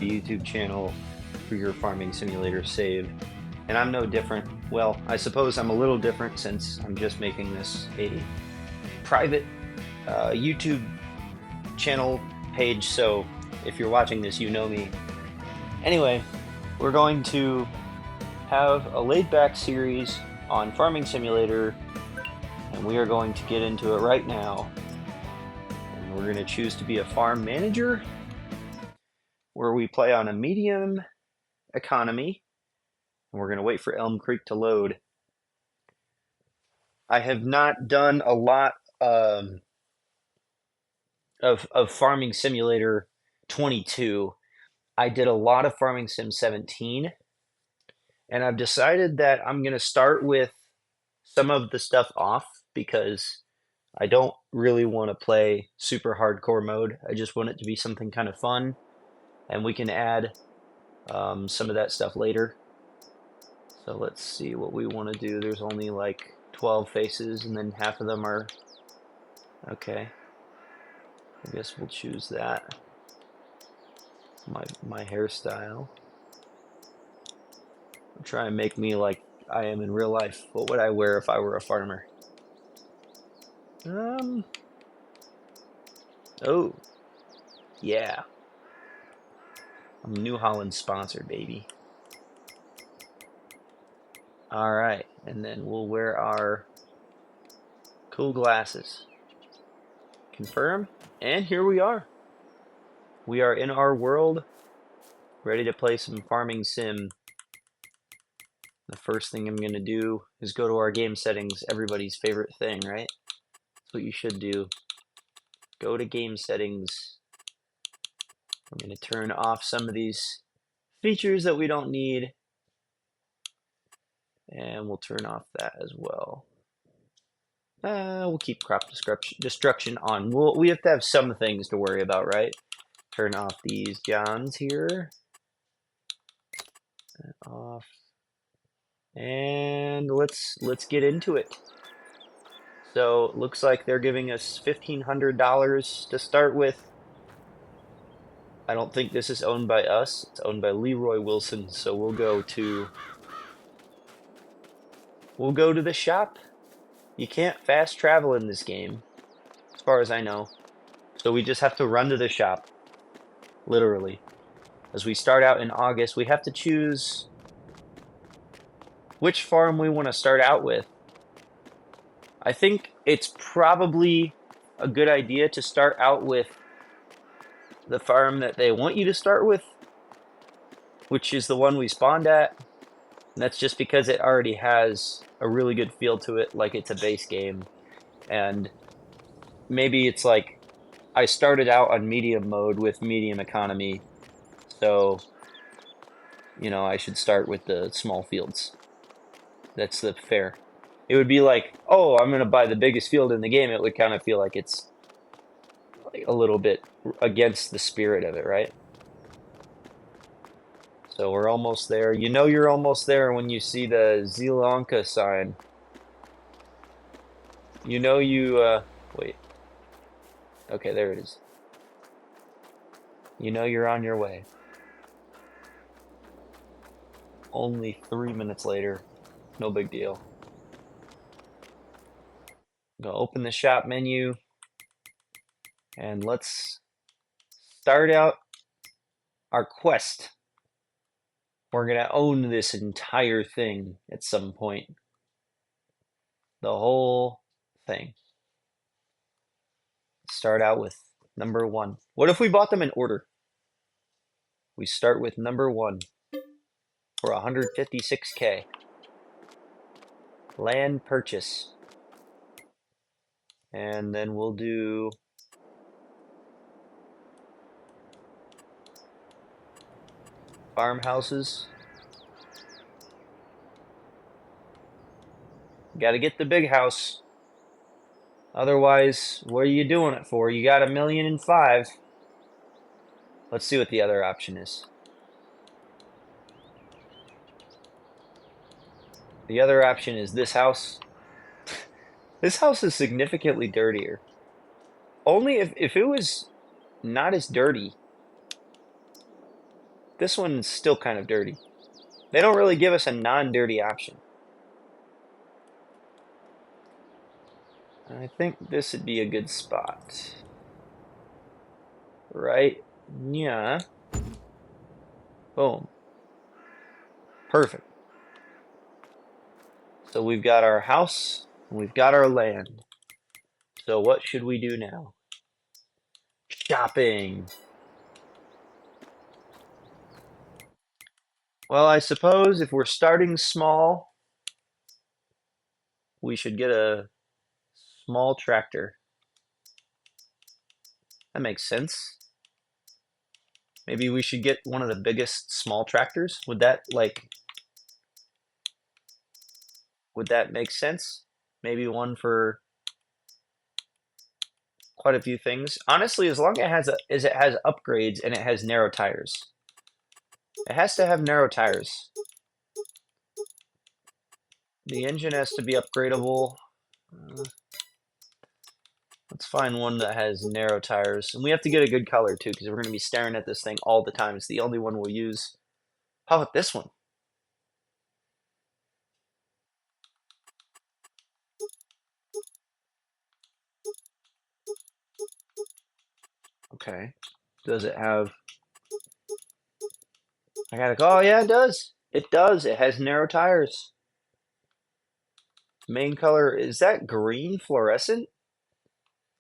YouTube channel for your farming simulator save. And I'm no different. Well, I suppose I'm a little different since I'm just making this a private YouTube channel page. So if you're watching this, you know me. Anyway, we're going to have a laid-back series on Farming Simulator, and we are going to get into it right now. And we're going to choose to be a farm manager, where we play on a medium economy, and we're going to wait for Elm Creek to load. I have not done a lot of Farming Simulator 22. I did a lot of Farming Sim 17, and I've decided that I'm going to start with some of the stuff off because I don't really want to play super hardcore mode. I just want it to be something kind of fun, and we can add some of that stuff later. So let's see what we want to do. There's only like 12 faces, and then half of them are... Okay. I guess we'll choose that. My hairstyle. I'll try and make me like I am in real life. What would I wear if I were a farmer? Oh, yeah. I'm New Holland sponsored, baby. All right, and then we'll wear our cool glasses. Confirm, and here we are. We are in our world, ready to play some farming sim. The first thing I'm going to do is go to our game settings, everybody's favorite thing, right? That's what you should do. Go to game settings. I'm going to turn off some of these features that we don't need, and we'll turn off that as well. We'll keep crop destruction on. We have to have some things to worry about, right? Turn off these Johns here. Off. And let's get into it. So it looks like they're giving us $1,500 to start with. I don't think this is owned by us. It's owned by Leroy Wilson. So we'll go to the shop. You can't fast travel in this game, as far as I know. So we just have to run to the shop, literally. As we start out in August, we have to choose which farm we want to start out with. I think it's probably a good idea to start out with the farm that they want you to start with, which is the one we spawned at. And that's just because it already has a really good feel to it, like it's a base game. And maybe it's like I started out on medium mode with medium economy, so I should start with the small fields. That's the fair. It would be like, oh, I'm going to buy the biggest field in the game. It would kind of feel like it's like a little bit against the spirit of it, right? So we're almost there. You know you're almost there when you see the Zilanka sign. You know wait. Okay, there it is. You know you're on your way. Only 3 minutes later. No big deal. Go open the shop menu. And let's start out our quest. We're going to own this entire thing at some point. The whole thing. Start out with number 1. What if we bought them in order? We start with number 1 for 156K. Land purchase. And then we'll do farmhouses. Got to get the big house. Otherwise, what are you doing it for? You got 1,000,005. Let's see what the other option is. The other option is this house. This house is significantly dirtier. Only if it was not as dirty, this one's still kind of dirty. They don't really give us a non-dirty option. I think this would be a good spot. Right? Yeah. Boom. Perfect. So we've got our house, and we've got our land. So what should we do now? Shopping. Well, I suppose if we're starting small, we should get a small tractor. That makes sense. Maybe we should get one of the biggest small tractors. Would that make sense? Maybe one for quite a few things. Honestly, as long as it has upgrades and it has narrow tires. It has to have narrow tires. The engine has to be upgradable. Let's find one that has narrow tires. And we have to get a good color too, because we're going to be staring at this thing all the time. It's the only one we'll use. How about this one? Okay. Does it have... I gotta go. Oh, yeah, it does. It does. It has narrow tires. Main color, is that green fluorescent?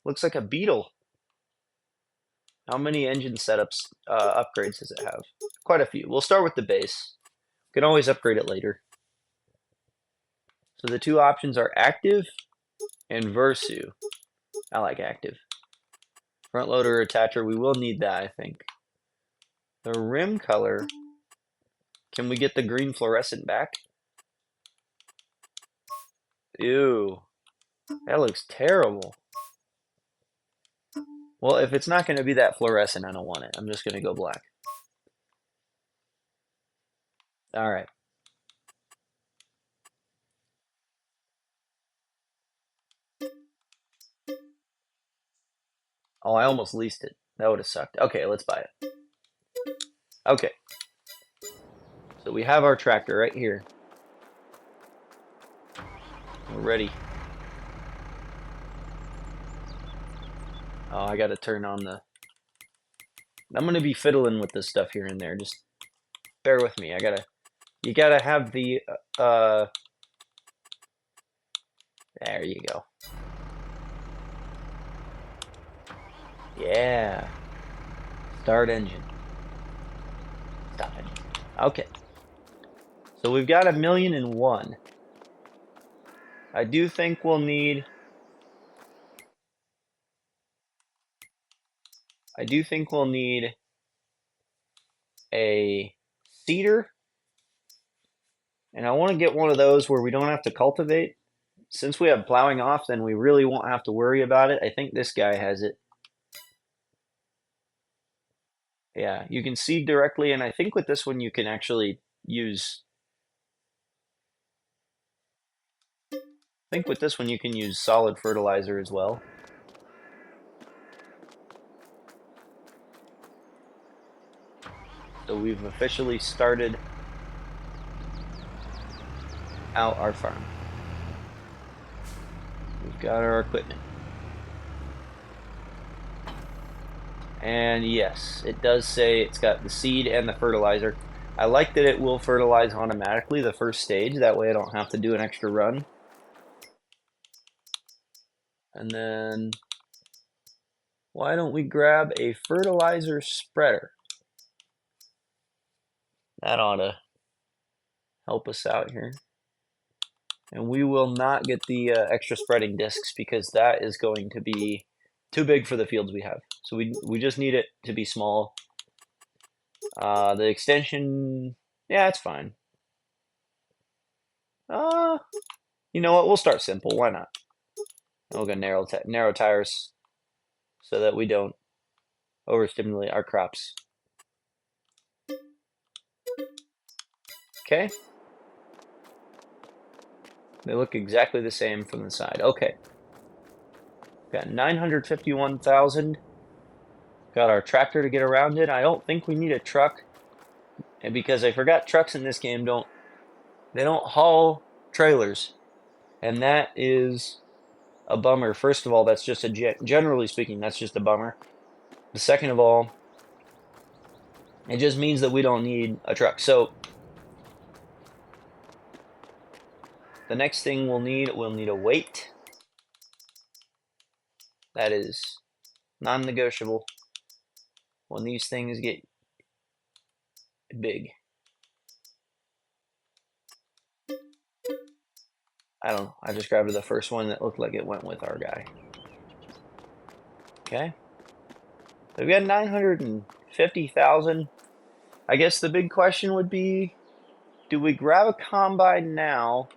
Looks like a Beetle. How many engine setups, upgrades does it have? Quite a few. We'll start with the base. Can always upgrade it later. So the two options are active and Versu. I like active. Front loader attacher, we will need that, I think. The rim color, can we get the green fluorescent back? Ew, that looks terrible. Well, if it's not going to be that fluorescent, I don't want it. I'm just going to go black. All right. Oh, I almost leased it. That would have sucked. Okay, let's buy it. Okay. So we have our tractor right here. We're ready. Oh, I got to turn on the... I'm going to be fiddling with this stuff here and there. Just bear with me. You got to have the... There you go. Yeah. Start engine. Stop engine. Okay. So we've got 1,000,001. I do think we'll need... a seeder. And I want to get one of those where we don't have to cultivate. Since we have plowing off, then we really won't have to worry about it. I think this guy has it. Yeah, you can seed directly, and I think with this one you can actually use... I think with this one you can use solid fertilizer as well. So we've officially started out our farm. We've got our equipment. And yes, it does say it's got the seed and the fertilizer. I like that it will fertilize automatically the first stage. That way I don't have to do an extra run. And then why don't we grab a fertilizer spreader? That ought to help us out here. And we will not get the extra spreading discs because that is going to be too big for the fields we have. So we just need it to be small. The extension, yeah, it's fine. You know what? We'll start simple. Why not? We'll go narrow tires so that we don't overstimulate our crops. Okay. They look exactly the same from the side. Okay. Got 951,000. Got our tractor to get around it. I don't think we need a truck. And because I forgot, trucks in this game don't haul trailers, and that is a bummer. First of all, that's just generally speaking, that's just a bummer. The second of all, it just means that we don't need a truck. So the next thing we'll need a weight. That is non-negotiable when these things get big. I don't know. I just grabbed the first one that looked like it went with our guy. Okay. So we got 950,000. I guess the big question would be, do we grab a combine now?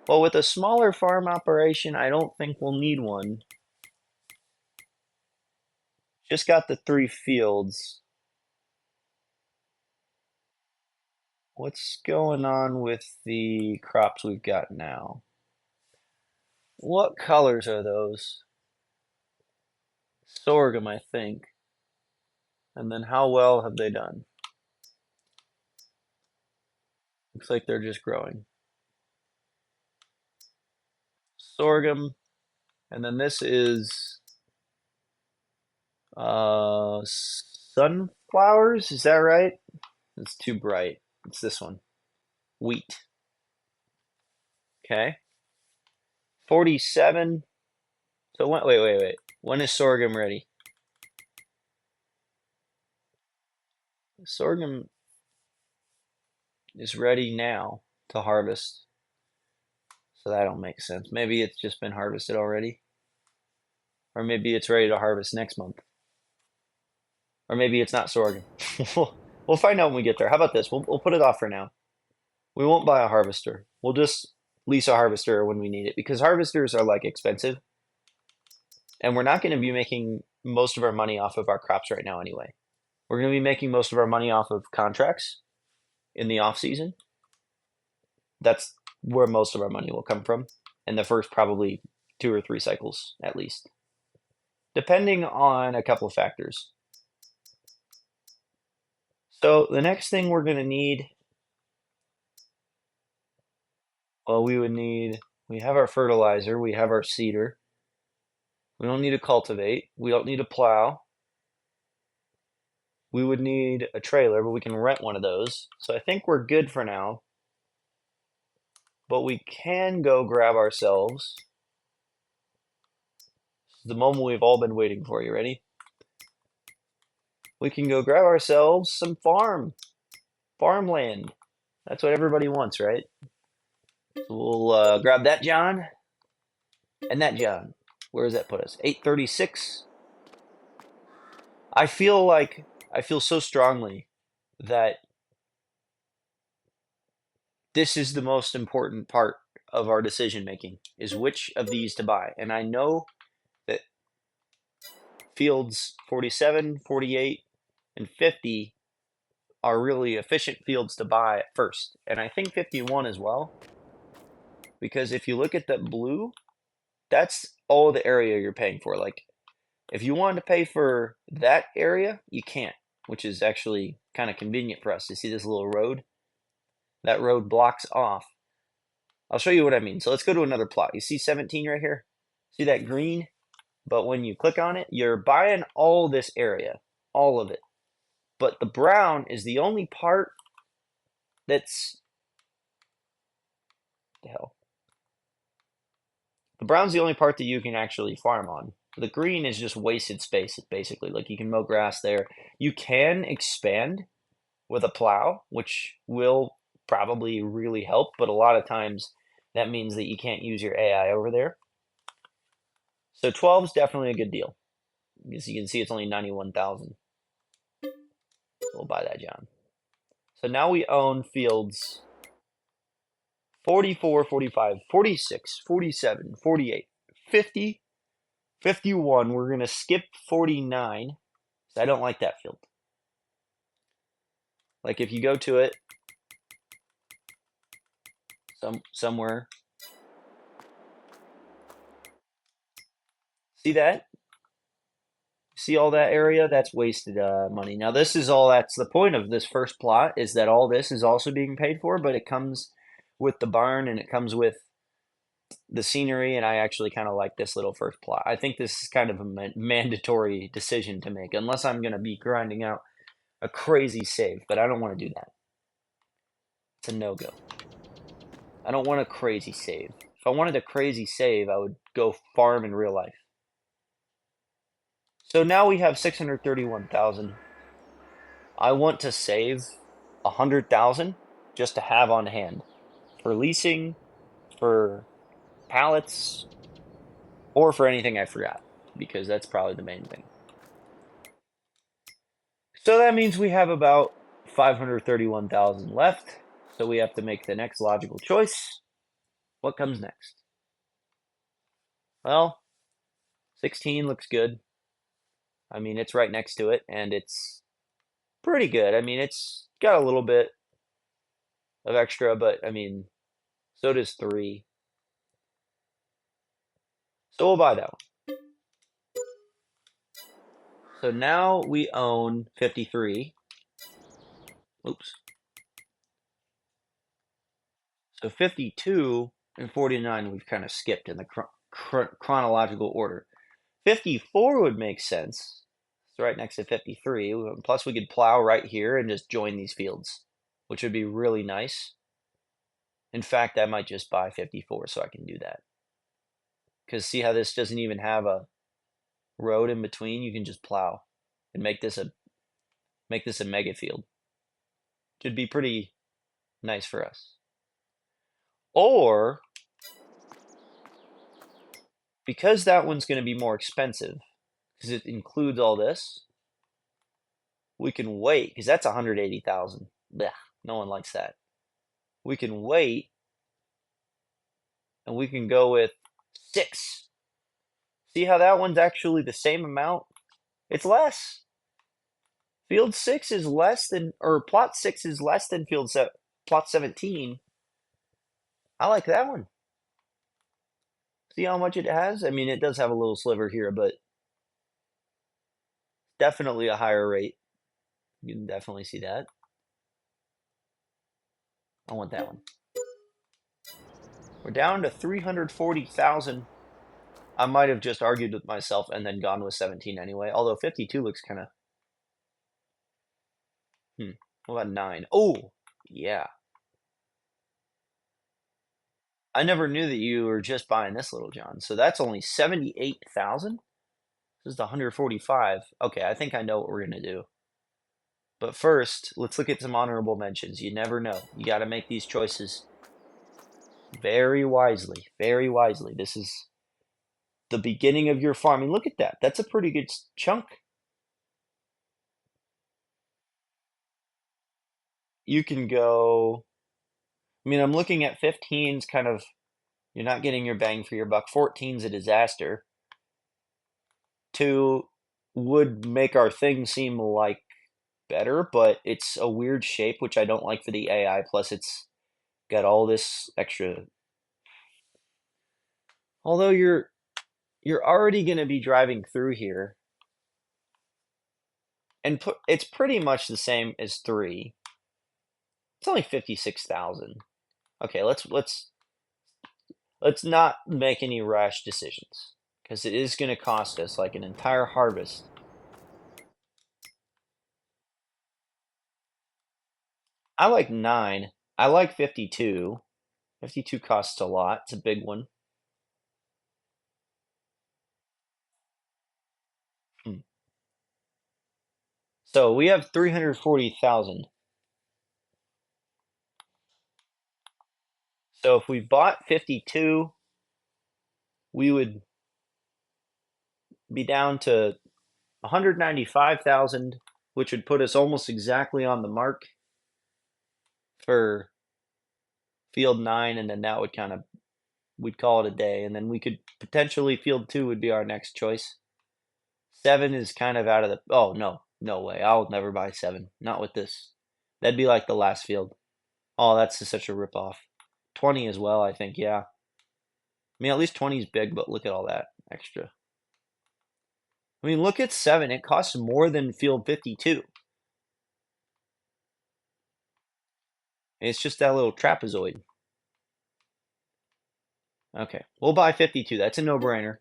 Well, with a smaller farm operation, I don't think we'll need one. Just got the 3 fields. What's going on with the crops we've got now? What colors are those? Sorghum, I think. And then how well have they done? Looks like they're just growing. Sorghum. And then this is sunflowers. Is that right? It's too bright. It's this one. Wheat. Okay. 47. So wait. When is sorghum ready? Sorghum is ready now to harvest. So that don't make sense. Maybe it's just been harvested already. Or maybe it's ready to harvest next month. Or maybe it's not sorghum. We'll find out when we get there. How about this? We'll put it off for now. We won't buy a harvester. We'll just lease a harvester when we need it, because harvesters are like expensive. And we're not going to be making most of our money off of our crops right now anyway. We're going to be making most of our money off of contracts in the off season. That's where most of our money will come from in the first probably 2 or 3 cycles at least, depending on a couple of factors. So the next thing we're going to need, well, we have our fertilizer, we have our seeder. We don't need to cultivate. We don't need a plow. We would need a trailer, but we can rent one of those. So I think we're good for now. But we can go grab ourselves the moment we've all been waiting for. You ready? We can go grab ourselves some farmland. That's what everybody wants, right? So we'll grab that John and that John. Where does that put us? 836. I feel so strongly that this is the most important part of our decision making, is which of these to buy. And I know that fields 47, 48, and 50 are really efficient fields to buy at first. And I think 51 as well. Because if you look at that blue, that's all the area you're paying for. Like, if you wanted to pay for that area, you can't, which is actually kind of convenient for us. You see this little road? That road blocks off. I'll show you what I mean. So let's go to another plot. You see 17 right here? See that green? But when you click on it, you're buying all this area, all of it. But the brown is the only part that's, the hell? The brown's the only part that you can actually farm on. The green is just wasted space, basically. Like, you can mow grass there. You can expand with a plow, which will probably really help, but a lot of times that means that you can't use your AI over there. So 12 is definitely a good deal. As you can see, it's only 91,000. We'll buy that, John. So now we own fields 44, 45, 46, 47, 48, 50, 51. We're going to skip 49. I don't like that field. Like, if you go to it somewhere, see that? See all that area? That's wasted money. Now this is all, that's the point of this first plot, is that all this is also being paid for, but it comes with the barn and it comes with the scenery, and I actually kind of like this little first plot. I think this is kind of a mandatory decision to make, unless I'm going to be grinding out a crazy save, but I don't want to do that. It's a no-go. I don't want a crazy save. If I wanted a crazy save, I would go farm in real life. So now we have 631,000. I want to save 100,000 just to have on hand for leasing, for pallets, or for anything I forgot, because that's probably the main thing. So that means we have about 531,000 left. So we have to make the next logical choice. What comes next? Well, 16 looks good. I mean, it's right next to it, and it's pretty good. I mean, it's got a little bit of extra, but I mean, so does 3. So we'll buy that one. So now we own 53. Oops. So 52 and 49 we've kind of skipped in the chronological order. 54 would make sense. It's right next to 53. Plus we could plow right here and just join these fields, which would be really nice. In fact, I might just buy 54 so I can do that. Because see how this doesn't even have a road in between? You can just plow and make this a mega field. Should be pretty nice for us. Or, because that one's going to be more expensive, because it includes all this, we can wait, because that's 180,000. No one likes that. We can wait, and we can go with 6. See how that one's actually the same amount? It's less. Field 6 is less than, or plot 6 is less than plot 17. I like that one. See how much it has? I mean, it does have a little sliver here, but definitely a higher rate. You can definitely see that. I want that one. We're down to 340,000. I might have just argued with myself and then gone with 17 anyway. Although 52 looks kind of... What about 9? Oh, yeah. I never knew that you were just buying this, Little John. So that's only 78,000? This is the 145. Okay, I think I know what we're going to do. But first, let's look at some honorable mentions. You never know. You got to make these choices very wisely. Very wisely. This is the beginning of your farming. Look at that. That's a pretty good chunk. You can go... I mean, I'm looking at 15's kind of... You're not getting your bang for your buck. 14's a disaster. 2 would make our thing seem like better, but it's a weird shape, which I don't like for the AI. Plus, it's got all this extra. Although you're already going to be driving through here, and it's pretty much the same as 3. It's only 56,000. Okay, let's not make any rash decisions, because it is going to cost us like an entire harvest. I like 9. I like 52. 52 costs a lot. It's a big one. So we have 340,000. So if we bought 52, we would be down to 195,000, which would put us almost exactly on the mark for field 9, and then that would kind of, we'd call it a day, and then we could potentially, field 2 would be our next choice. 7 is kind of out of the, oh no way, I'll never buy 7, not with this. That'd be like the last field. Oh, that's just such a ripoff. 20 as well, I think, yeah. I mean, at least 20 is big, but look at all that extra. I mean, look at 7. It costs more than field 52. It's just that little trapezoid. Okay, we'll buy 52. That's a no-brainer.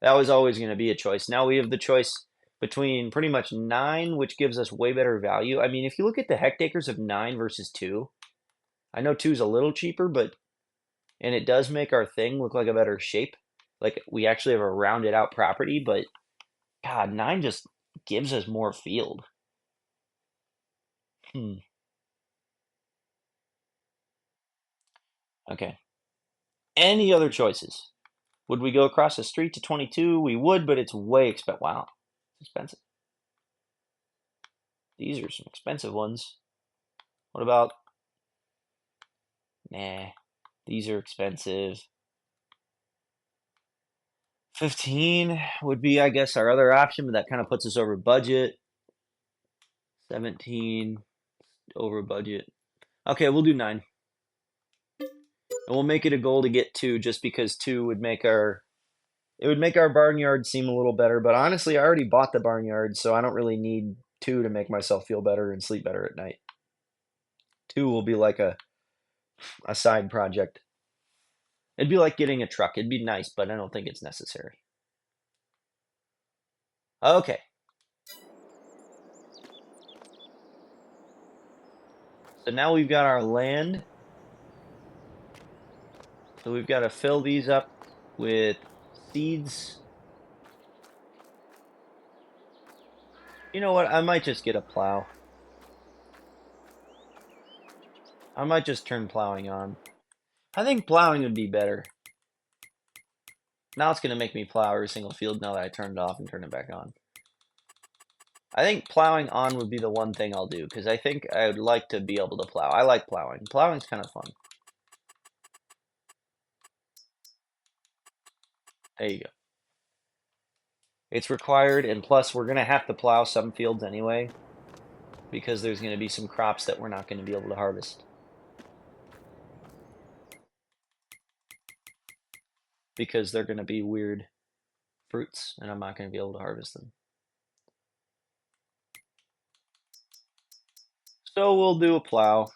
That was always going to be a choice. Now we have the choice between pretty much 9, which gives us way better value. I mean, if you look at the hectares of 9 versus 2, I know 2 is a little cheaper, and it does make our thing look like a better shape. Like, we actually have a rounded out property, but God, 9 just gives us more field. Okay. Any other choices? Would we go across the street to 22? We would, but it's way expensive. Wow, it's expensive. These are some expensive ones. What about? Nah, these are expensive. 15 would be, I guess, our other option, but that kind of puts us over budget. 17 over budget. Okay, we'll do 9. And we'll make it a goal to get 2 just because 2 would make our barnyard seem a little better. But honestly, I already bought the barnyard, so I don't really need 2 to make myself feel better and sleep better at night. 2 will be like a side project. It'd be like getting a truck. It'd be nice, but I don't think it's necessary. Okay. So now we've got our land. So we've got to fill these up with seeds. You know what? I might just get a plow. I might just turn plowing on. I think plowing would be better. Now it's going to make me plow every single field now that I turned it off and turn it back on. I think plowing on would be the one thing I'll do, because I think I would like to be able to plow. I like plowing. Plowing's kind of fun. There you go. It's required, and plus we're going to have to plow some fields anyway, because there's going to be some crops that we're not going to be able to harvest. Because they're going to be weird fruits, and I'm not going to be able to harvest them. So we'll do a plow.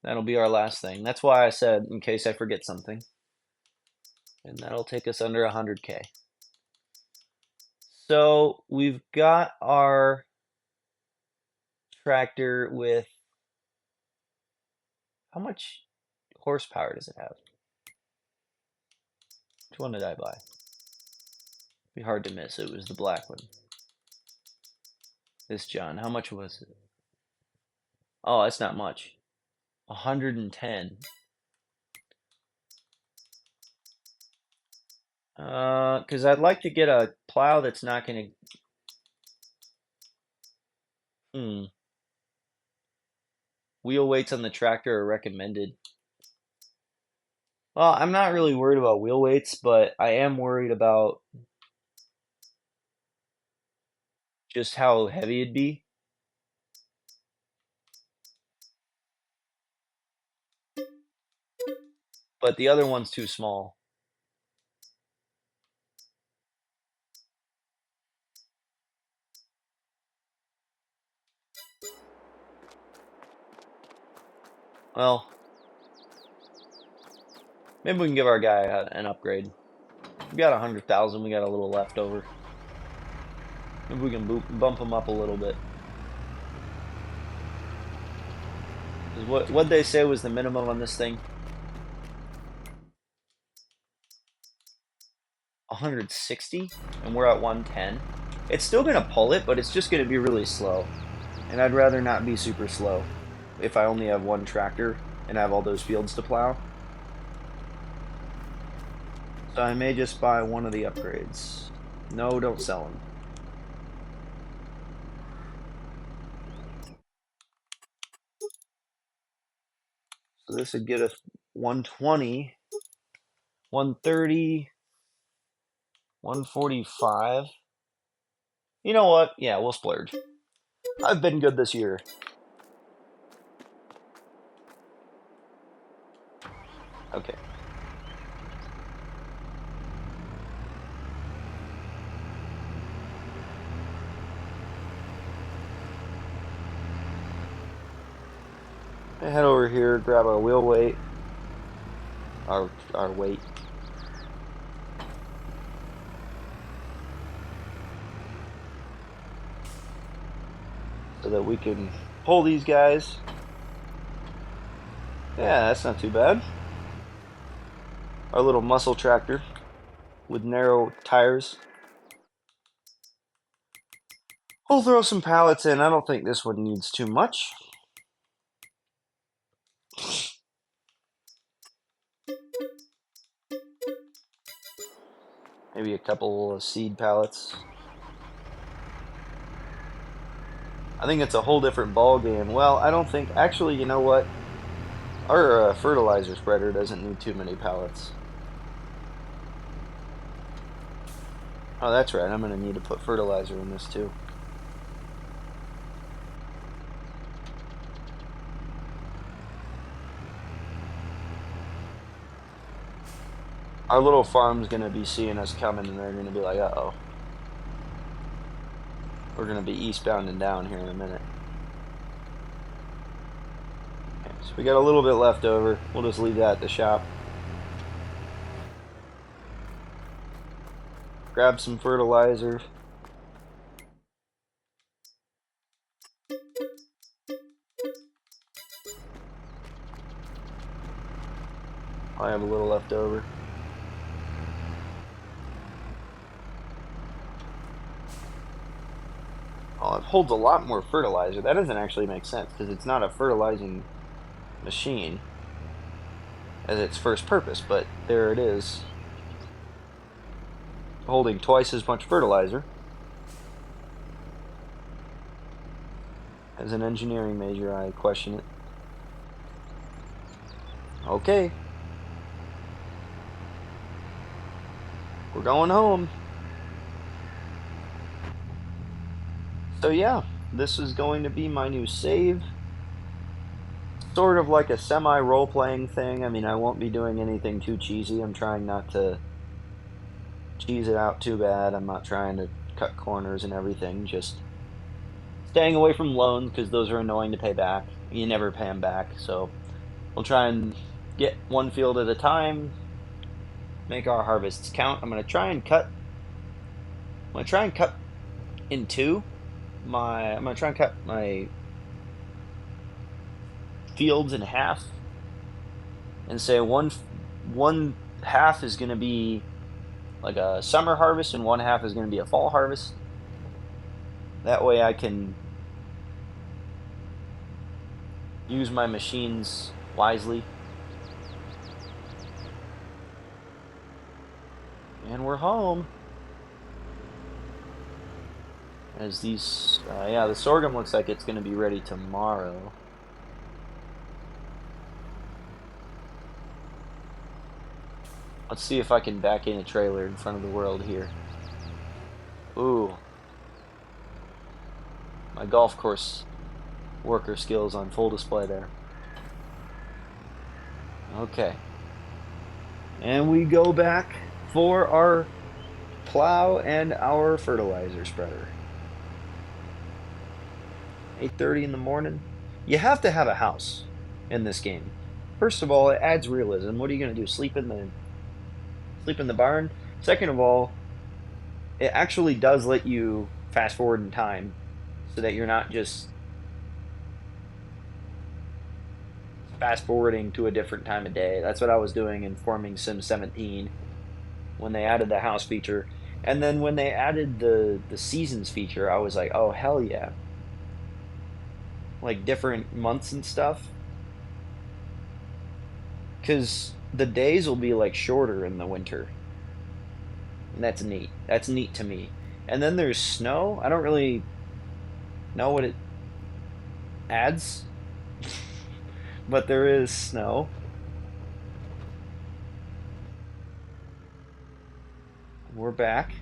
That'll be our last thing. That's why I said, in case I forget something. And that'll take us under 100K. So we've got our tractor with, how much horsepower does it have? Which one did I buy? It'd be hard to miss. It was the black one. This John, how much was it? Oh, that's not much. 110. Because I'd like to get a plow that's not going to... Wheel weights on the tractor are recommended. Well, I'm not really worried about wheel weights, but I am worried about just how heavy it'd be. But the other one's too small. Well, maybe we can give our guy an upgrade. We got 100,000. We got a little left over. Maybe we can bump him up a little bit. What'd they say was the minimum on this thing? 160, and we're at 110. It's still gonna pull it, but it's just gonna be really slow. And I'd rather not be super slow if I only have one tractor and have all those fields to plow. So I may just buy one of the upgrades. No, don't sell them. So this would get us 120, 130, 145. You know what? Yeah, we'll splurge. I've been good this year. Okay. Head over here, grab our wheel weight, our weight. So that we can pull these guys. Yeah, that's not too bad. Our little muscle tractor with narrow tires. We'll throw some pallets in. I don't think this one needs too much. Maybe a couple of seed pallets. I think it's a whole different ball game. Well, I don't think... Actually, you know what? Our fertilizer spreader doesn't need too many pallets. Oh, that's right. I'm going to need to put fertilizer in this too. Our little farm's going to be seeing us coming, and they're going to be like, uh-oh. We're going to be eastbound and down here in a minute. Okay, so we got a little bit left over. We'll just leave that at the shop. Grab some fertilizer. I have a little left over. Oh, it holds a lot more fertilizer. That doesn't actually make sense because it's not a fertilizing machine as its first purpose, but there it is, holding twice as much fertilizer. As an engineering major, I question it. Okay. We're going home. So yeah, this is going to be my new save. Sort of like a semi-role-playing thing. I mean, I won't be doing anything too cheesy. I'm trying not to cheese it out too bad. I'm not trying to cut corners and everything. Just staying away from loans because those are annoying to pay back. You never pay them back. So we'll try and get one field at a time. Make our harvests count. I'm gonna try and cut in two. I'm gonna try and cut my fields in half and say one half is gonna be like a summer harvest and one half is gonna be a fall harvest. That way I can use my machines wisely. And we're home. As these, yeah, the sorghum looks like it's going to be ready tomorrow. Let's see if I can back in a trailer in front of the world here. Ooh. My golf course worker skills on full display there. Okay. And we go back for our plow and our fertilizer spreader. 8:30 in the morning. You have to have a house in this game. First of all, it adds realism. What are you going to do? Sleep in the barn? Second of all, it actually does let you fast forward in time so that you're not just fast forwarding to a different time of day. That's what I was doing in Farming Sim 17 when they added the house feature. And then when they added the seasons feature, I was like, oh, hell yeah. Like different months and stuff. Because the days will be like shorter in the winter. And that's neat. That's neat to me. And then there's snow. I don't really know what it adds. But there is snow. We're back.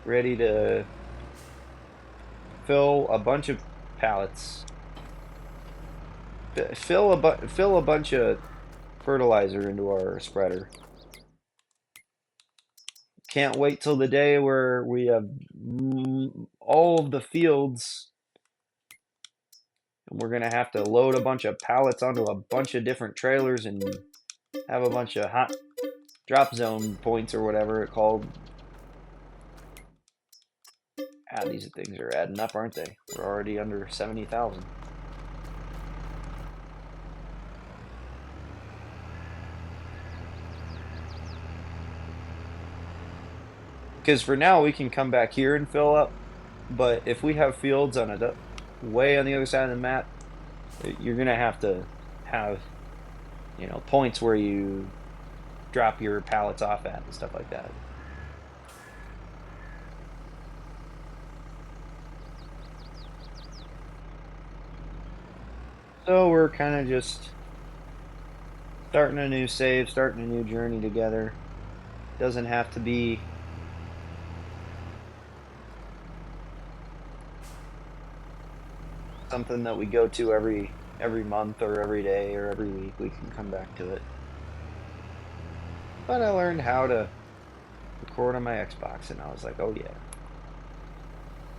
Ready to fill a bunch of pallets. Fill a bunch of fertilizer into our spreader. Can't wait till the day where we have all of the fields, and we're gonna have to load a bunch of pallets onto a bunch of different trailers and have a bunch of hot drop zone points or whatever it called. Ah, these things are adding up, aren't they? We're already under 70,000. Because for now we can come back here and fill up, but if we have fields on a way on the other side of the map, you're gonna have to have, you know, points where you drop your pallets off at and stuff like that. So we're kind of just starting a new save, starting a new journey together. Doesn't have to be something that we go to every month or every day or every week. We can come back to it. But I learned how to record on my Xbox, and I was like, oh yeah,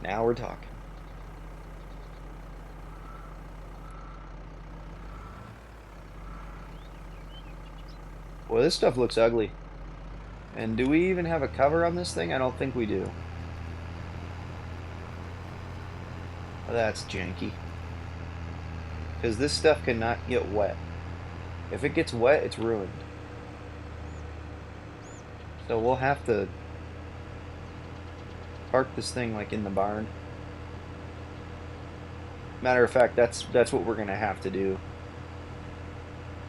now we're talking. Well, this stuff looks ugly. And do we even have a cover on this thing? I don't think we do. Oh, that's janky. Because this stuff cannot get wet. If it gets wet, it's ruined. So we'll have to park this thing like in the barn. Matter of fact, that's what we're gonna have to do.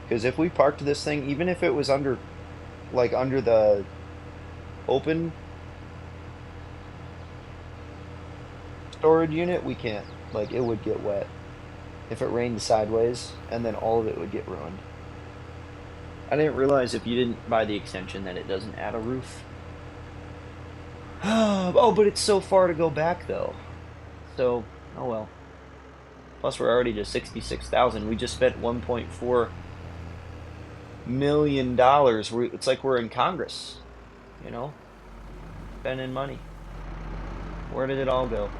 Because if we parked this thing, even if it was under the open storage unit, we can't. Like, it would get wet if it rained sideways, and then all of it would get ruined. I didn't realize if you didn't buy the extension that it doesn't add a roof. Oh, but it's so far to go back though. So, oh well. Plus we're already to 66,000. We just spent $1.4 million. It's like we're in Congress, you know? Spending money. Where did it all go?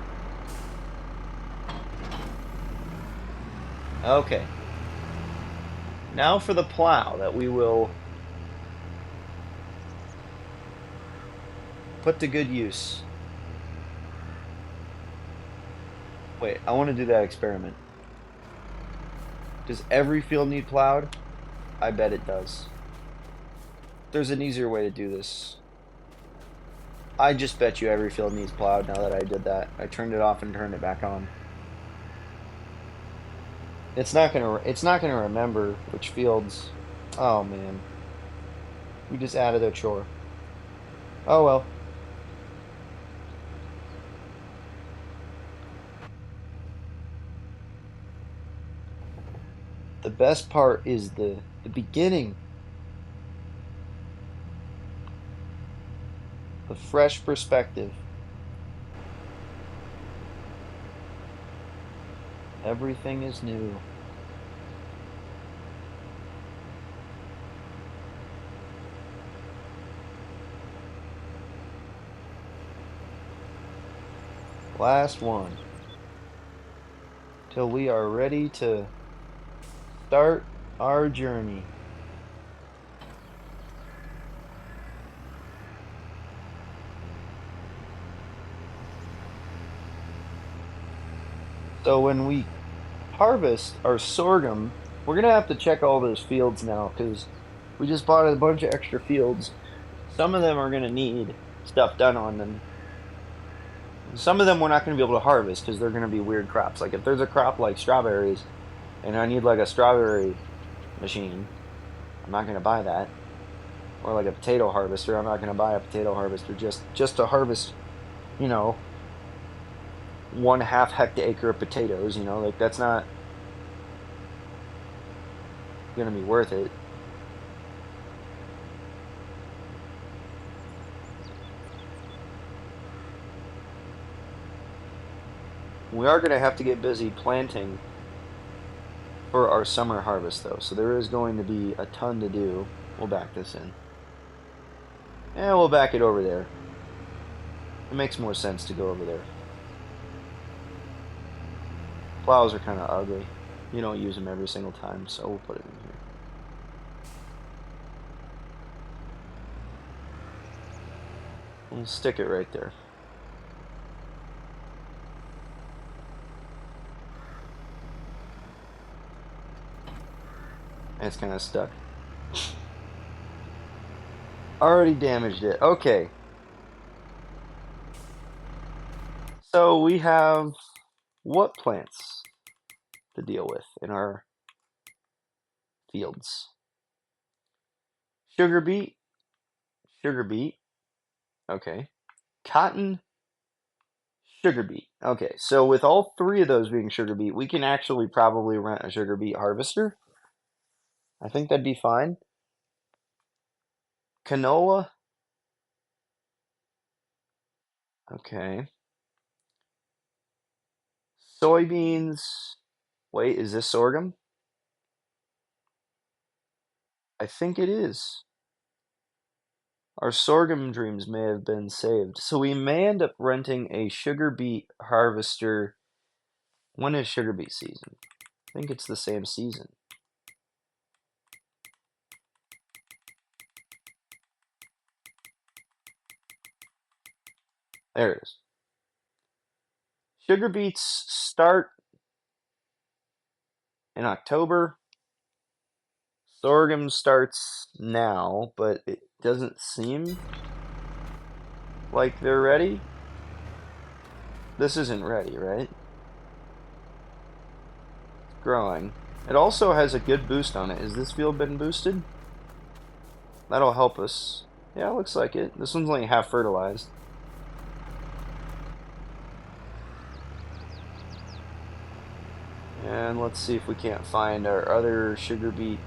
Okay. Now for the plow that we will put to good use. Wait, I want to do that experiment. Does every field need plowed? I bet it does. There's an easier way to do this. I just bet you every field needs plowed now that I did that. I turned it off and turned it back on. It's not gonna remember which fields. Oh man. We just added a chore. Oh well. The best part is the beginning. The fresh perspective. Everything is new. Last one. Till we are ready to start our journey. So when we harvest our sorghum, we're gonna have to check all those fields now because we just bought a bunch of extra fields. Some of them are gonna need stuff done on them. Some of them we're not gonna be able to harvest because they're gonna be weird crops. Like if there's a crop like strawberries and I need like a strawberry machine, I'm not gonna buy that. Or like a potato harvester, I'm not gonna buy a potato harvester just to harvest, you know, 1/2 hectare of potatoes, you know, like that's not gonna be worth it. We are gonna have to get busy planting for our summer harvest though, so there is going to be a ton to do. We'll back this in. And we'll back it over there. It makes more sense to go over there. Plows are kind of ugly. You don't use them every single time, so we'll put it in here. We'll stick it right there. And it's kind of stuck. Already damaged it. Okay. So we have what plants to deal with in our fields? Sugar beet. Sugar beet. Okay. Cotton. Sugar beet. Okay, so with all three of those being sugar beet, we can actually probably rent a sugar beet harvester. I think that'd be fine. Canola. Okay. Soybeans. Wait, is this sorghum? I think it is. Our sorghum dreams may have been saved. So we may end up renting a sugar beet harvester. When is sugar beet season? I think it's the same season. There it is. Sugar beets start in October. Sorghum starts now, but it doesn't seem like they're ready. This isn't ready, right? It's growing. It also has a good boost on it. Has this field been boosted? That'll help us. Yeah, it looks like it. This one's only half fertilized. And let's see if we can't find our other sugar beet.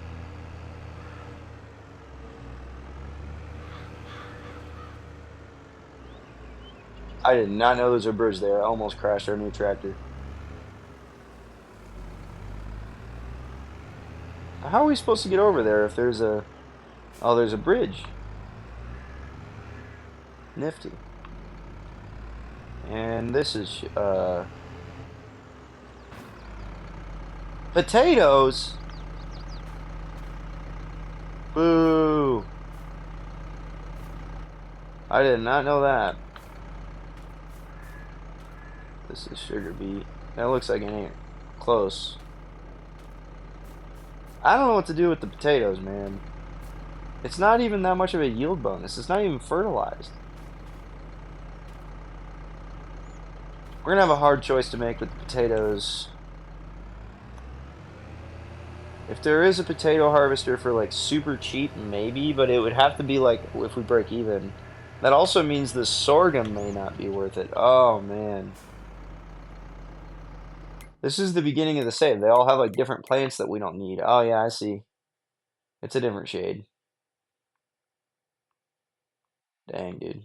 I did not know those were birds there. I almost crashed our new tractor. How are we supposed to get over there if there's a... Oh, there's a bridge. Nifty. And this is, potatoes? Boo! I did not know that. This is sugar beet. That looks like it ain't close. I don't know what to do with the potatoes, man. It's not even that much of a yield bonus. It's not even fertilized. We're gonna have a hard choice to make with the potatoes. If there is a potato harvester for like super cheap, maybe, but it would have to be like if we break even. That also means the sorghum may not be worth it. Oh man. This is the beginning of the save. They all have like different plants that we don't need. Oh yeah, I see. It's a different shade. Dang, dude.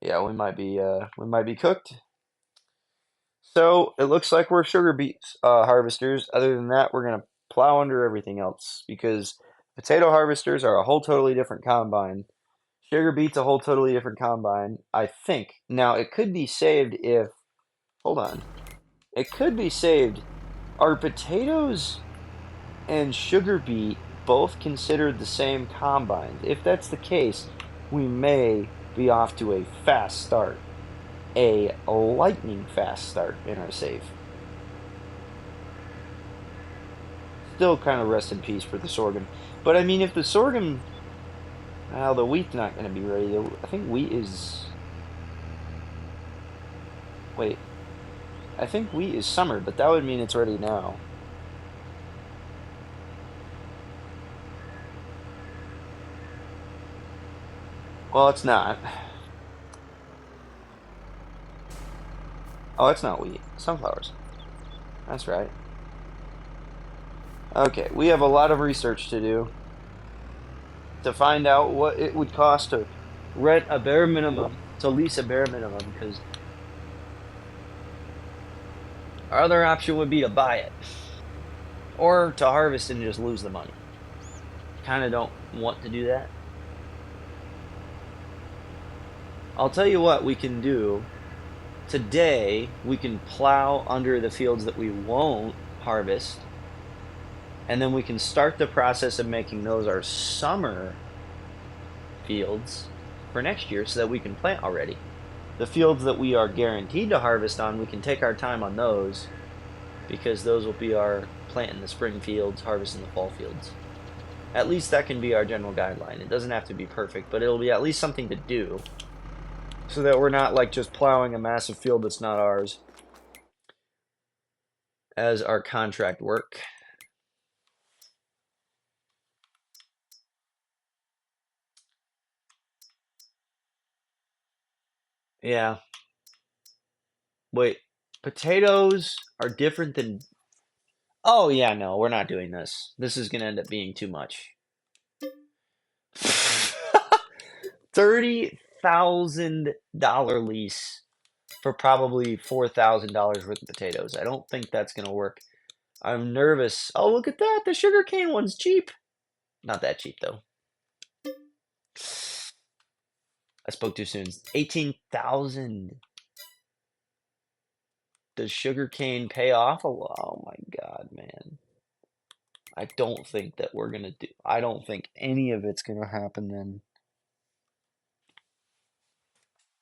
Yeah, we might be cooked. So it looks like we're sugar beet harvesters. Other than that, we're gonna plow under everything else because potato harvesters are a whole totally different combine. Sugar beet's a whole totally different combine, I think. Now it could be saved if, hold on, it could be saved. Are potatoes and sugar beet both considered the same combine? If that's the case, we may be off to a fast start. A lightning fast start in our save. Still kind of rest in peace for the sorghum. But I mean, if the sorghum... Well, the wheat's not going to be ready. I think wheat is... Wait. I think wheat is summer, but that would mean it's ready now. Well, it's not. Oh, it's not wheat. Sunflowers. That's right. Okay, we have a lot of research to do to find out what it would cost to rent a bare minimum, to lease a bare minimum, because our other option would be to buy it or to harvest and just lose the money. Kind of don't want to do that. I'll tell you what we can do. Today, we can plow under the fields that we won't harvest, and then we can start the process of making those our summer fields for next year so that we can plant already. The fields that we are guaranteed to harvest on, we can take our time on those because those will be our plant in the spring fields, harvest in the fall fields. At least that can be our general guideline. It doesn't have to be perfect, but it'll be at least something to do so that we're not like just plowing a massive field that's not ours as our contract work. Yeah. Wait, potatoes are different than. Oh, yeah, no, we're not doing this. This is going to end up being too much. $30,000 lease for probably $4,000 worth of potatoes. I don't think that's going to work. I'm nervous. Oh, look at that. The sugarcane one's cheap. Not that cheap, though. I spoke too soon. 18,000. Does sugarcane pay off? Oh my God, man. I don't think that we're going to do. I don't think any of it's going to happen then.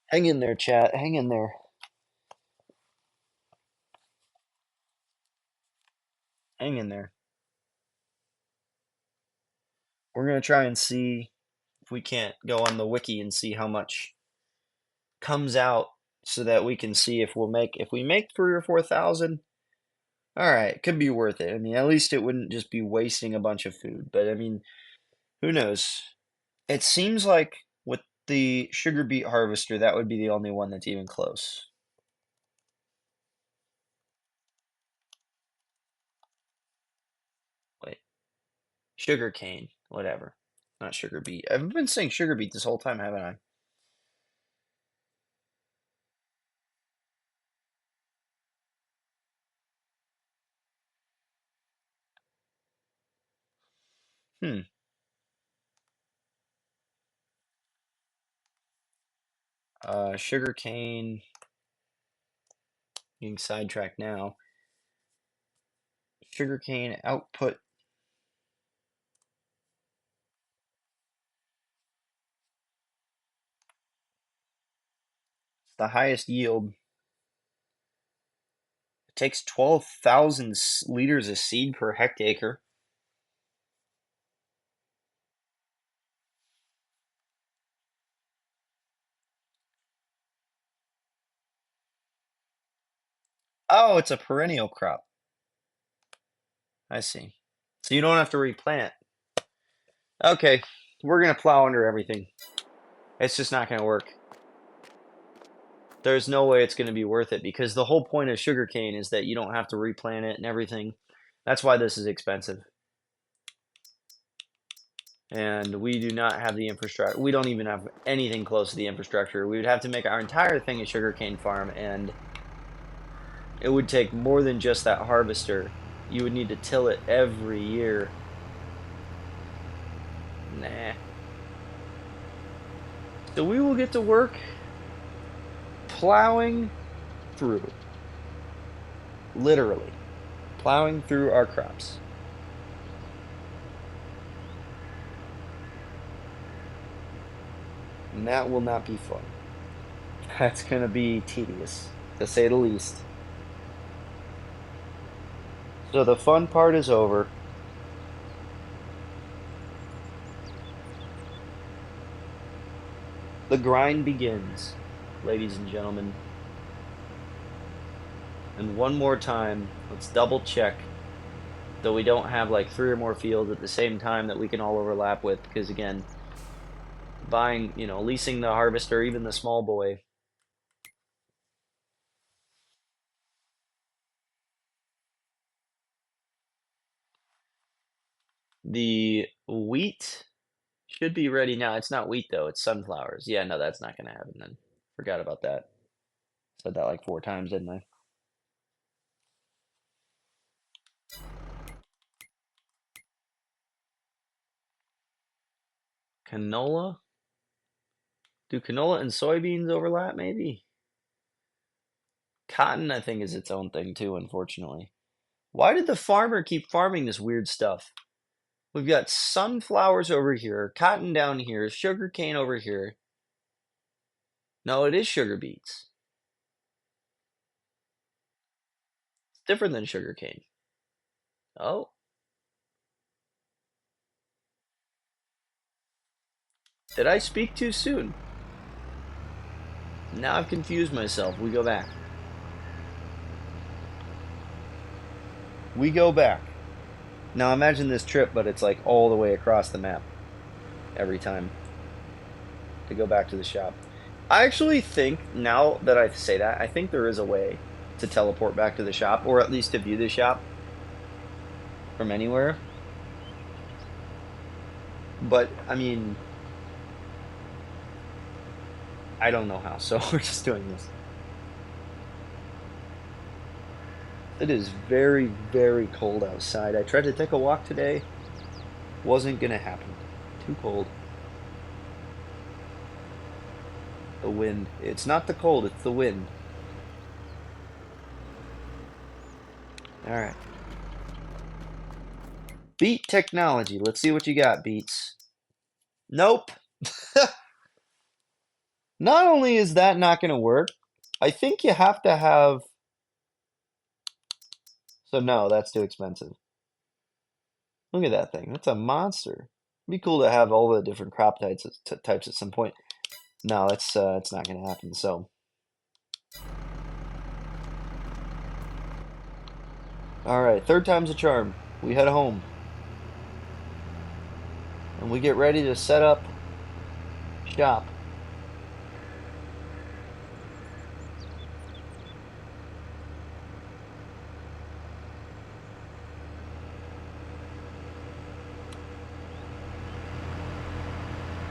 Hang in there, chat. Hang in there. Hang in there. We're going to try and see if we can't go on the wiki and see how much comes out so that we can see if we make 3 or 4,000. All right, could be worth it. I mean, at least it wouldn't just be wasting a bunch of food. But I mean, who knows? It seems like with the sugar beet harvester, that would be the only one that's even close. Wait, sugar cane, whatever. Not sugar beet. I've been saying sugar beet this whole time, haven't I? Hmm. Sugar cane. Getting sidetracked now. Sugarcane output. It's the highest yield. It takes 12,000 liters of seed per hectare. Oh, it's a perennial crop. I see. So you don't have to replant. Okay, we're gonna plow under everything. It's just not gonna work. There's no way it's gonna be worth it because the whole point of sugarcane is that you don't have to replant it and everything. That's why this is expensive. And we do not have the infrastructure. We don't even have anything close to the infrastructure. We would have to make our entire thing a sugarcane farm, and it would take more than just that harvester. You would need to till it every year. Nah. So we will get to work plowing through. Literally. Plowing through our crops. And that will not be fun. That's going to be tedious, to say the least. So the fun part is over. The grind begins, ladies and gentlemen. And one more time, let's double check that we don't have like 3 or more fields at the same time that we can all overlap with, because again, buying, leasing the harvester, even the small boy. The wheat should be ready now. It's not wheat though, it's sunflowers. Yeah, no, that's not gonna happen then. Forgot about that. Said that like 4 times, didn't I? Canola? Do canola and soybeans overlap, maybe? Cotton, I think, is its own thing, too, unfortunately. Why did the farmer keep farming this weird stuff? We've got sunflowers over here, cotton down here, sugarcane over here. No, it is sugar beets. It's different than sugarcane. Oh. Did I speak too soon? Now I've confused myself. We go back. We go back. Now imagine this trip, but it's like all the way across the map every time to go back to the shop. I actually think, now that I say that, I think there is a way to teleport back to the shop, or at least to view the shop from anywhere. But, I mean, I don't know how, so we're just doing this. It is very, very cold outside. I tried to take a walk today. Wasn't gonna happen. Too cold. The wind. It's not the cold, it's the wind. Alright. Beat technology. Let's see what you got, Beats. Nope. Not only is that not going to work, I think you have to have... So no, that's too expensive. Look at that thing. That's a monster. It'd be cool to have all the different crop types at some point. No, it's not going to happen, so... Alright, third time's a charm. We head home. And we get ready to set up shop.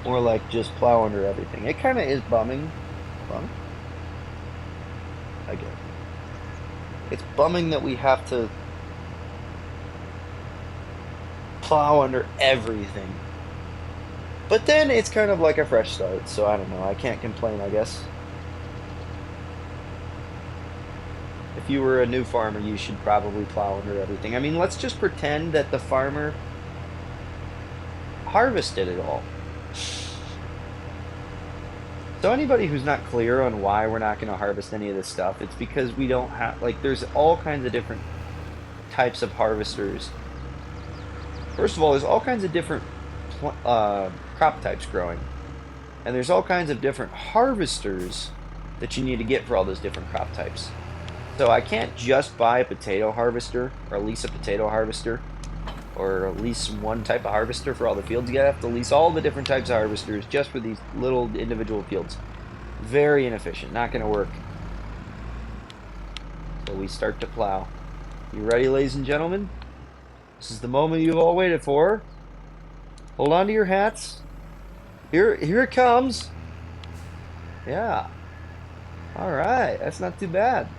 Or like just plow under everything. It kind of is bumming. Bumming? I guess. It's bumming that we have to plow under everything. But then it's kind of like a fresh start, so I don't know. I can't complain, I guess. If you were a new farmer, you should probably plow under everything. I mean, let's just pretend that the farmer harvested it all. So anybody who's not clear on why we're not going to harvest any of this stuff, it's because we don't have, like, there's all kinds of different types of harvesters. First of all, there's all kinds of different crop types growing. And there's all kinds of different harvesters that you need to get for all those different crop types. So I can't just buy a potato harvester, or lease a potato harvester, or lease one type of harvester for all the fields. You have to lease all the different types of harvesters just for these little individual fields. Very inefficient, not going to work. So we start to plow. You ready, ladies and gentlemen? This is the moment you've all waited for. Hold on to your hats. Here it comes. Yeah. All right, that's not too bad.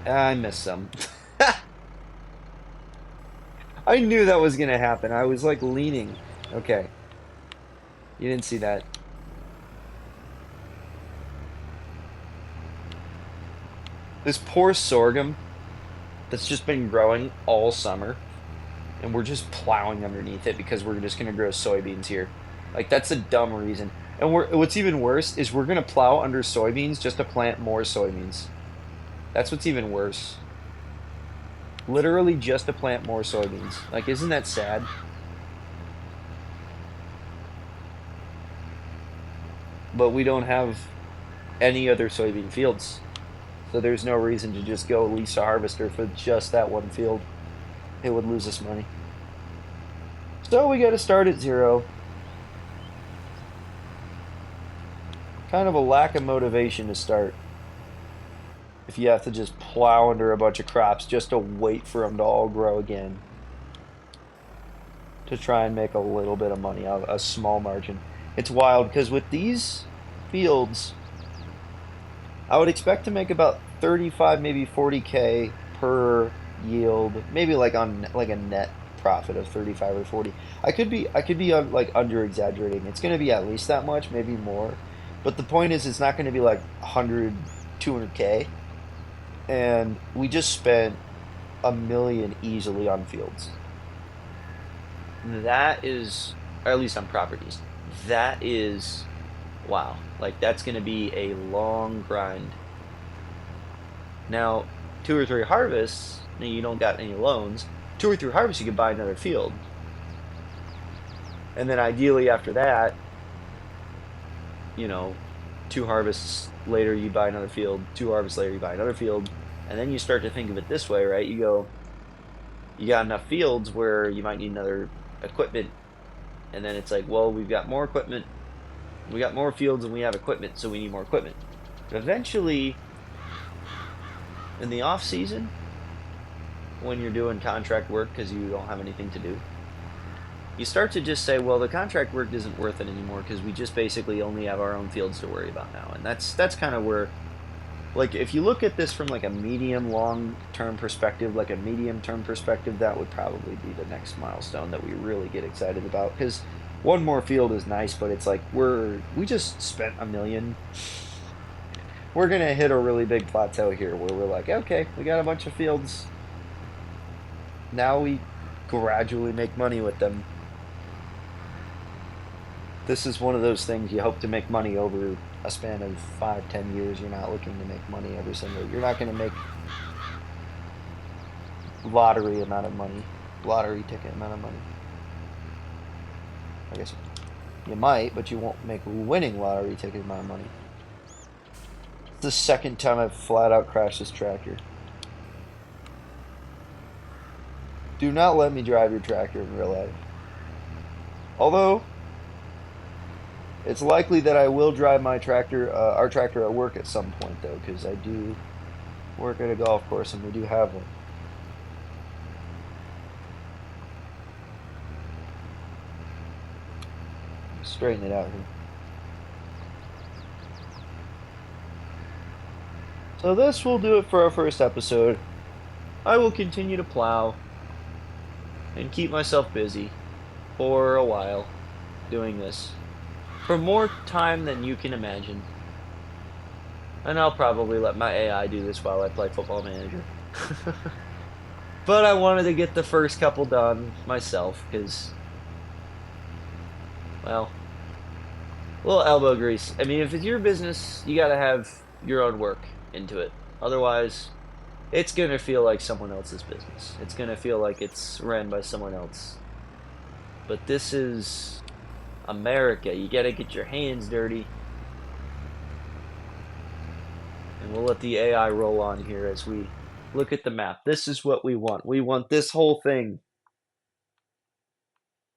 I missed some. I knew that was gonna happen. I was like leaning. Okay. You didn't see that. This poor sorghum that's just been growing all summer, and we're just plowing underneath it because we're just gonna grow soybeans here. Like, that's a dumb reason. And what's even worse is we're gonna plow under soybeans just to plant more soybeans. That's what's even worse. Literally just to plant more soybeans. Like, isn't that sad? But we don't have any other soybean fields. So there's no reason to just go lease a harvester for just that one field. It would lose us money. So we got to start at zero. Kind of a lack of motivation to start. If you have to just plow under a bunch of crops just to wait for them to all grow again. To try and make a little bit of money, a small margin. It's wild because with these fields, I would expect to make about 35, maybe 40K per yield, maybe like on like a net profit of 35 or 40. I could be like under exaggerating. It's going to be at least that much, maybe more. But the point is, it's not going to be like 100, 200K. And we just spent $1 million easily on fields. That is, or at least on properties. That is, wow. Like that's going to be a long grind. Now, 2 or 3 harvests, and you don't got any loans. 2 or 3 harvests, you can buy another field. And then ideally after that, 2 harvests later, you buy another field. 2 harvests later, you buy another field. And then you start to think of it this way, right? You got enough fields where you might need another equipment. And then it's like, well, we've got more equipment. We got more fields and we have equipment, so we need more equipment. But eventually, in the off season, when you're doing contract work because you don't have anything to do, you start to just say, well, the contract work isn't worth it anymore because we just basically only have our own fields to worry about now. And that's kind of where, like, if you look at this from like a medium long term perspective, like a medium term perspective, that would probably be the next milestone that we really get excited about. Because one more field is nice, but it's like we just spent $1 million. We're gonna hit a really big plateau here where we're like, okay, we got a bunch of fields. Now we gradually make money with them. This is one of those things you hope to make money over a span of 5-10 years. You're not looking to make money every single. You're not going to make lottery amount of money, lottery ticket amount of money. I guess you might, but you won't make winning lottery ticket amount of money. It's the second time I've flat out crashed this tractor. Do not let me drive your tractor in real life. Although, it's likely that I will drive my tractor, our tractor at work at some point, though, because I do work at a golf course and we do have one. Straighten it out here. So this will do it for our first episode. I will continue to plow and keep myself busy for a while doing this for more time than you can imagine. And I'll probably let my AI do this while I play Football Manager. But I wanted to get the first couple done myself because, well, a little elbow grease. I mean, if it's your business, you gotta have your own work into it. Otherwise, it's gonna feel like someone else's business. It's gonna feel like it's ran by someone else. But this is America. You gotta get your hands dirty. And we'll let the AI roll on here as we look at the map. This is what we want. We want this whole thing.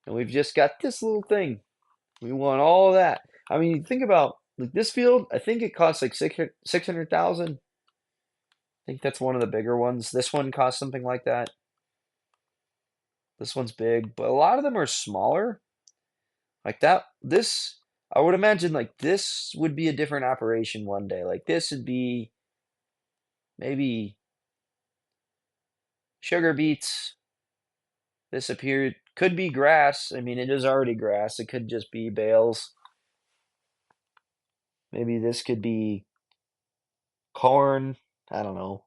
And we've just got this little thing. We want all of that. I mean, think about like this field. I think it costs like 600,000. I think that's one of the bigger ones. This one costs something like that. This one's big, but a lot of them are smaller. Like that. This, I would imagine, like this would be a different operation one day. Like this would be maybe sugar beets. This appeared could be grass. I mean, it is already grass. It could just be bales. Maybe this could be corn. I don't know.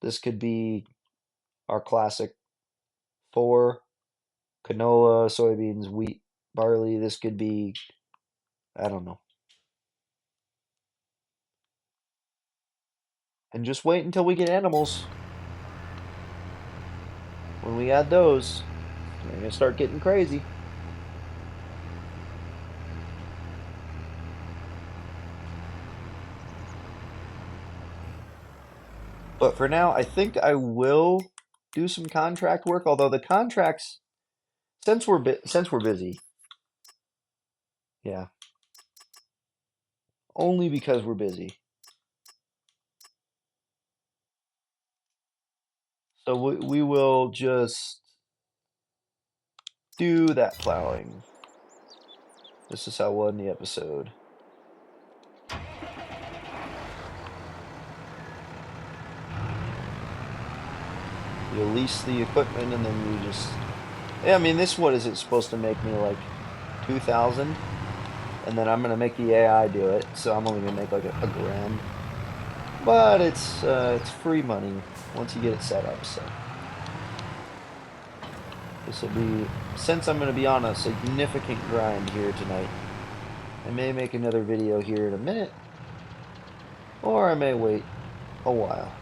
This could be our classic 4 canola, soybeans, wheat, barley. This could be, I don't know. And just wait until we get animals. When we add those, we're going to start getting crazy. But for now, I think I will do some contract work. Although the contracts, since we're busy, yeah, only because we're busy. So we will just do that plowing. This is how we'll end the episode. You lease the equipment and then you just... Yeah, I mean, this, what is it supposed to make me, like 2,000? And then I'm gonna make the AI do it, so I'm only gonna make like a grand. But it's free money once you get it set up, so. This will be, since I'm gonna be on a significant grind here tonight, I may make another video here in a minute, or I may wait a while.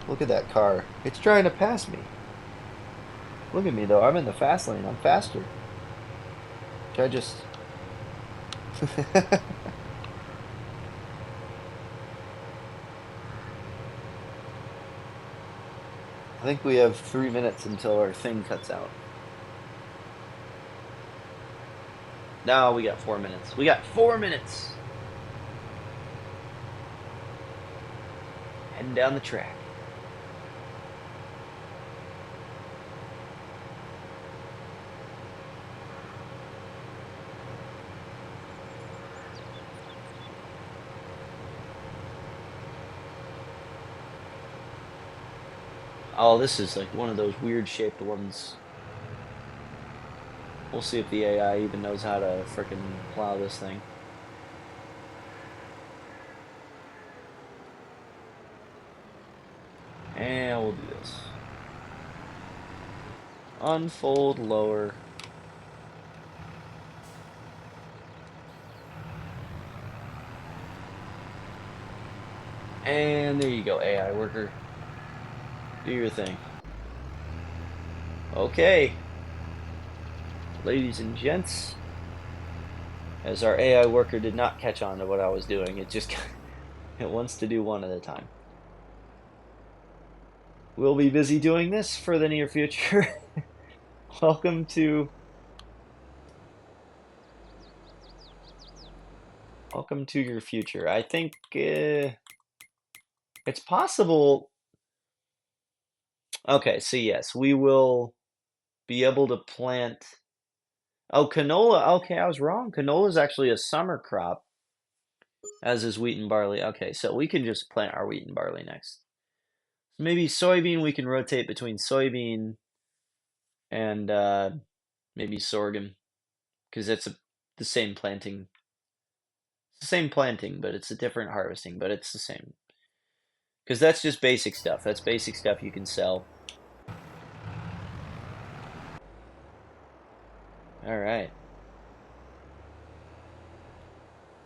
Look at that car. It's trying to pass me. Look at me though, I'm in the fast lane, I'm faster. Should I just... I think we have 3 minutes until our thing cuts out. No, we got 4 minutes. We got 4 minutes! Heading down the track. Oh, this is like one of those weird shaped ones. We'll see if the AI even knows how to frickin' plow this thing. And we'll do this. Unfold lower. And there you go, AI worker. Do your thing. Okay. Ladies and gents, as our AI worker did not catch on to what I was doing, it just it wants to do one at a time. We'll be busy doing this for the near future. Welcome to your future. I think it's possible. Okay, so yes, we will be able to plant. Oh, canola. Okay, I was wrong. Canola is actually a summer crop, as is wheat and barley. Okay, so we can just plant our wheat and barley next. Maybe soybean, we can rotate between soybean and maybe sorghum, because it's the same planting. It's the same planting, but it's a different harvesting, but it's the same. Because that's just basic stuff. That's basic stuff you can sell. All right.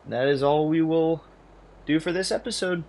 That is all we will do for this episode.